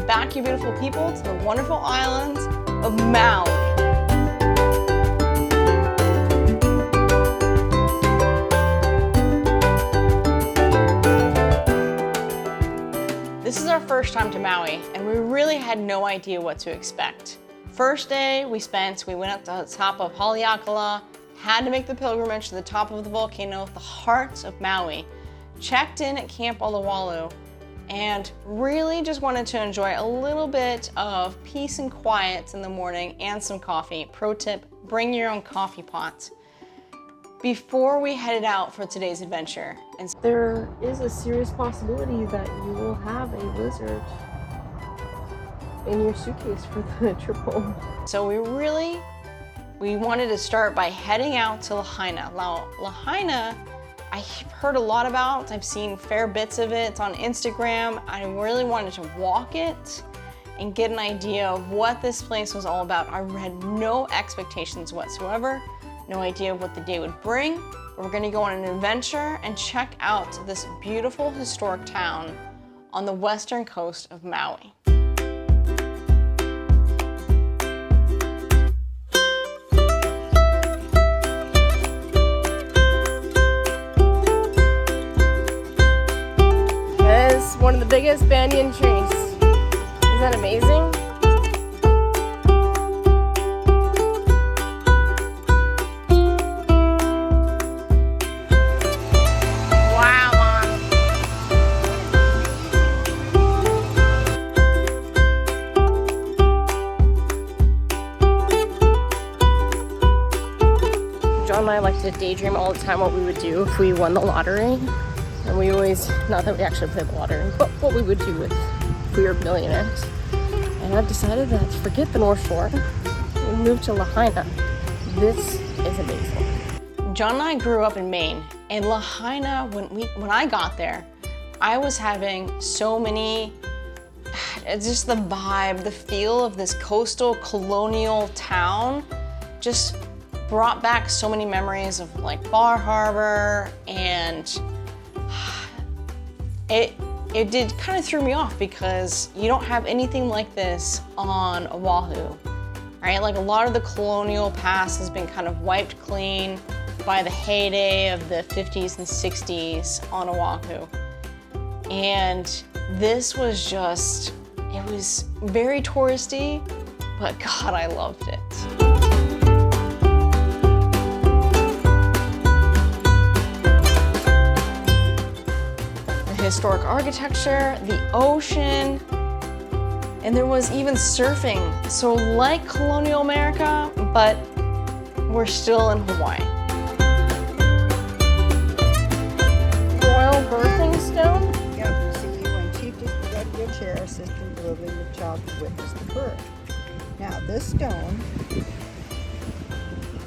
welcome back, you beautiful people, to the wonderful islands of Maui. This is our first time to Maui, and we really had no idea what to expect. First day we went up to the top of Haleakala, had to make the pilgrimage to the top of the volcano, the heart of Maui, checked in at Camp Olowalo, and really just wanted to enjoy a little bit of peace and quiet in the morning and some coffee. Pro tip, bring your own coffee pot before we headed out for today's adventure. And there is a serious possibility that you will have a lizard in your suitcase for the trip home. So we wanted to start by heading out to Lahaina. Now, Lahaina, I've heard a lot about, I've seen fair bits of it, it's on Instagram. I really wanted to walk it and get an idea of what this place was all about. I had no expectations whatsoever, no idea what the day would bring. But we're gonna go on an adventure and check out this beautiful historic town on the western coast of Maui. One of the biggest banyan trees. Isn't that amazing? Wow, Mom. John and I like to daydream all the time what we would do if we won the lottery. And we always, not that we actually played the lottery, but what we would do if we were millionaires. And I've decided that forget the North Shore and move to Lahaina. This is amazing. John and I grew up in Maine, and Lahaina, when I got there, I was having so many, it's just the vibe, the feel of this coastal colonial town just brought back so many memories of like Bar Harbor, and it did kind of threw me off because you don't have anything like this on Oahu, right? Like a lot of the colonial past has been kind of wiped clean by the heyday of the 50s and 60s on Oahu. And this was just, it was very touristy, but God, I loved it. Historic architecture, the ocean, and there was even surfing. So like colonial America, but we're still in Hawaii. Royal birthing stone? Yeah, see, when Chief got your chair, assistant delivering the child to witness the birth. Now this stone,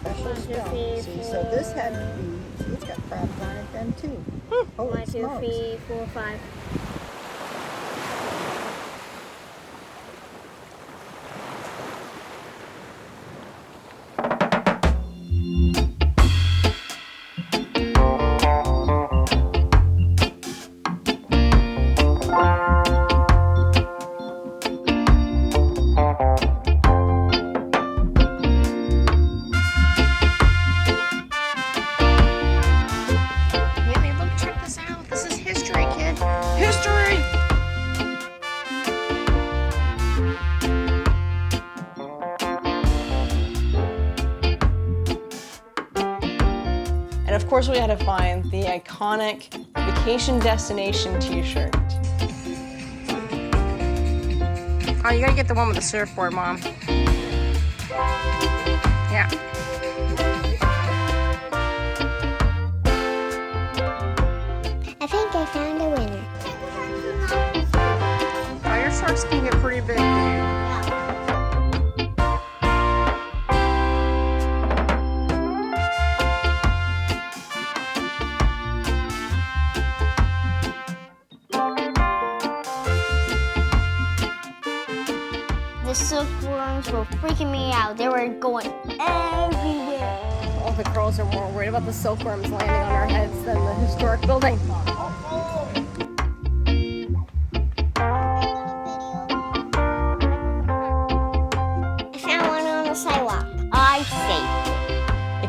special stone. See, so this had to be, see, it's got crabs on it then too. Holy 1, 2, smokes. 3, 4, 5. Of course, we had to find the iconic vacation destination t-shirt. Oh, you gotta get the one with the surfboard, Mom. Yeah. I think I found a winner. Oh, your sharks can get pretty big, dude. The silkworms were freaking me out. They were going everywhere. All the girls are more worried about the silkworms landing on our heads than the historic building.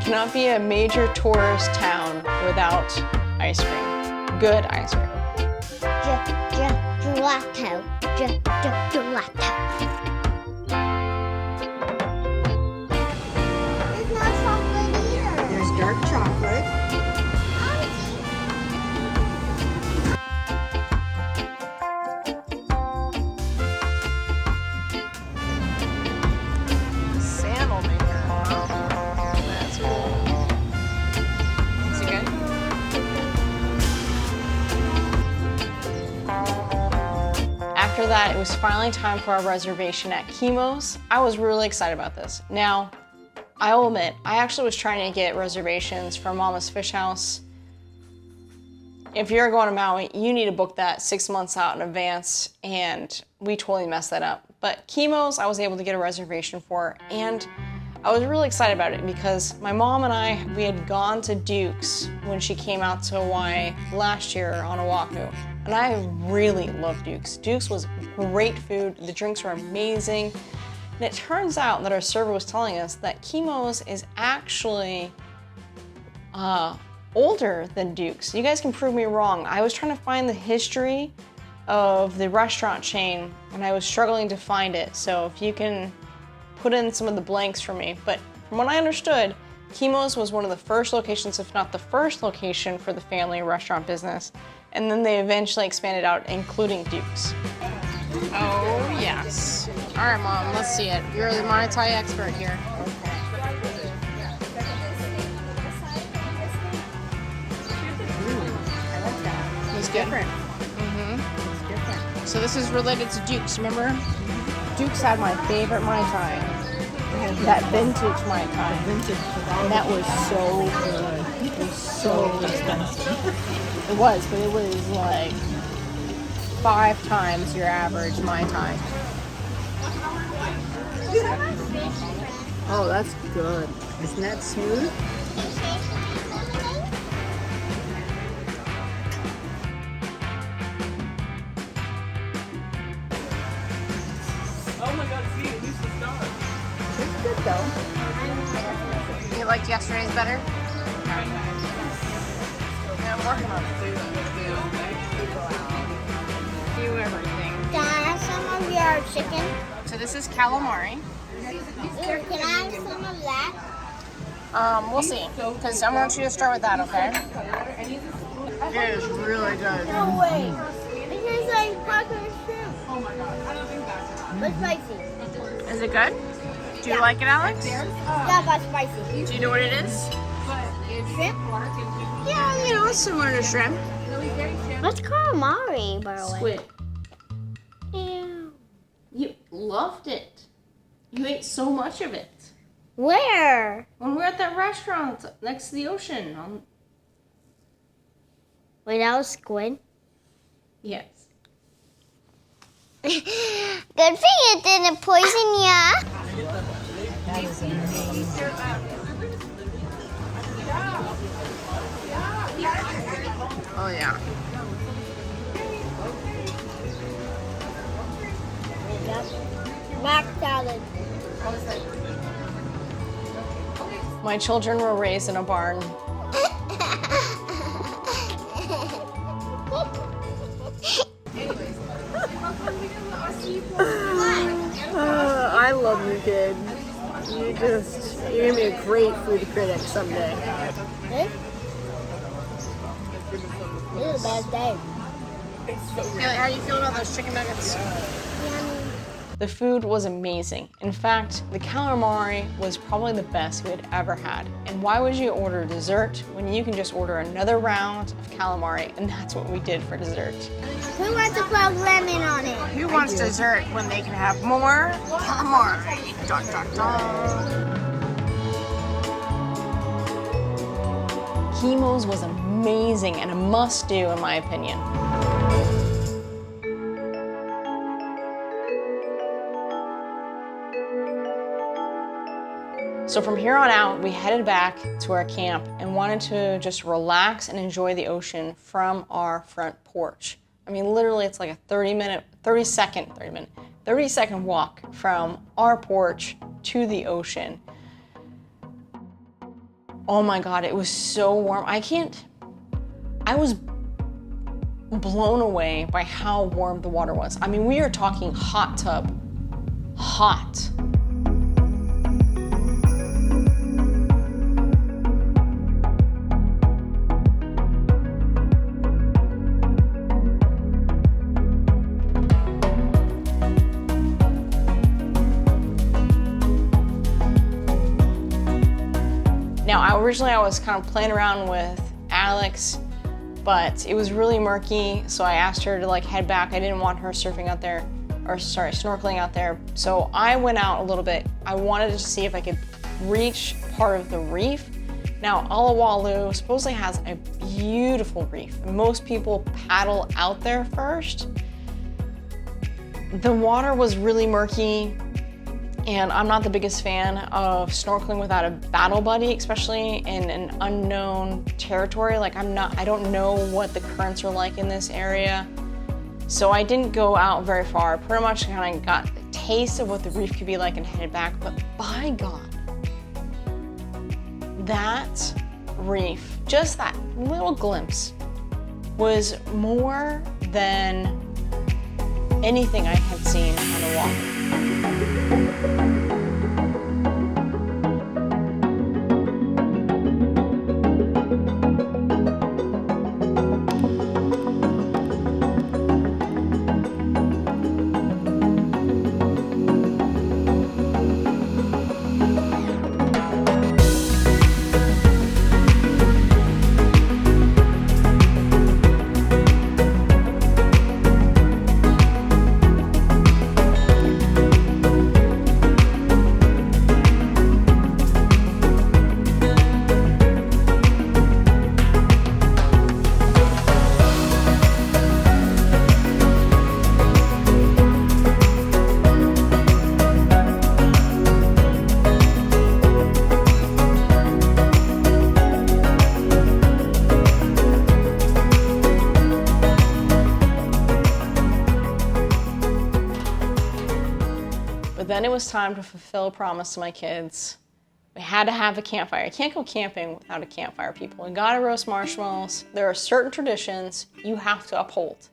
cannot be a major tourist town without ice cream. Good ice cream. Gelato. Gelato. There's no chocolate either. There's dark chocolate. Sandal maker. That's cool. Is it good? After that, it was finally time for our reservation at Kimos. I was really excited about this. Now, I will admit, I actually was trying to get reservations for Mama's Fish House. If you're going to Maui, you need to book that 6 months out in advance, and we totally messed that up. But Kimos, I was able to get a reservation for, and I was really excited about it because my mom and I, we had gone to Duke's when she came out to Hawaii last year on Oahu, and I really loved Duke's. Duke's was great food, the drinks were amazing, and it turns out that our server was telling us that Kimos is actually older than Duke's. You guys can prove me wrong. I was trying to find the history of the restaurant chain and I was struggling to find it. So if you can put in some of the blanks for me. But from what I understood, Kimos was one of the first locations, if not the first location for the family restaurant business. And then they eventually expanded out, including Duke's. Oh yes. All right, Mom, let's see it. You're the Mai Tai expert here. It's different. It's different. So this is related to Duke's, remember? Duke's had my favorite Mai Tai. That vintage Mai Tai. Vintage. And that was so good. It was so expensive. It was, but it was like 5 times your average Mai Tai. Oh, that's good. Isn't that smooth? It's good though. You liked yesterday's better? Yeah, I'm working on food. Do everything. Can I have some of your chicken? So this is calamari. Can I have some of that? We'll see. Because I want you to start with that, okay? It is really good. No way. It tastes like popular shrimp. Oh my god. I don't think that's but spicy. Is it good? Do you like it, Alex? Yeah, but spicy. Do you know what it is? Shrimp? Yeah, you know, it's similar to shrimp. What's calamari, by the way? Squid. Ew. You loved it. You ate so much of it. Where? When we were at that restaurant next to the ocean. Wait, that was squid? Yes. Good thing it didn't poison ya. That is amazing. Oh, yeah. Yep. Mac salad. My children were raised in a barn. I love you, kid. You're gonna be a great food critic someday. This is a bad day. How are you feeling about those chicken nuggets? The food was amazing. In fact, the calamari was probably the best we had ever had. And why would you order dessert when you can just order another round of calamari? And that's what we did for dessert. Who wants to put lemon on it? Who wants dessert when they can have more calamari? Dun, dun, dun. Kimos was amazing and a must-do in my opinion. So from here on out, we headed back to our camp and wanted to just relax and enjoy the ocean from our front porch. I mean, literally it's like a 30 second walk from our porch to the ocean. Oh my God, it was so warm. I was blown away by how warm the water was. I mean, we are talking hot tub, hot. Now, originally I was kind of playing around with Alex, but it was really murky, so I asked her to like head back. I didn't want her surfing out there, or sorry, snorkeling out there. So I went out a little bit. I wanted to see if I could reach part of the reef. Now, Olowalo supposedly has a beautiful reef. Most people paddle out there first. The water was really murky, and I'm not the biggest fan of snorkeling without a battle buddy, especially in an unknown territory. Like I don't know what the currents are like in this area. So I didn't go out very far. Pretty much kind of got a taste of what the reef could be like and headed back. But by God, that reef, just that little glimpse, was more than anything I had seen on Oahu. Then it was time to fulfill a promise to my kids. We had to have a campfire. You can't go camping without a campfire, people. You gotta roast marshmallows. There are certain traditions you have to uphold.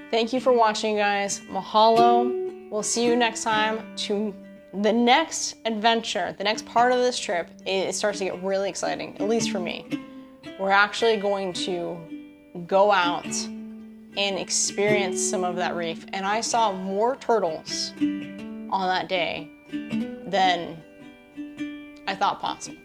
Thank you for watching, guys. Mahalo. We'll see you next time to the next adventure. The next part of this trip, it starts to get really exciting, at least for me. We're actually going to go out and experience some of that reef. And I saw more turtles on that day than I thought possible.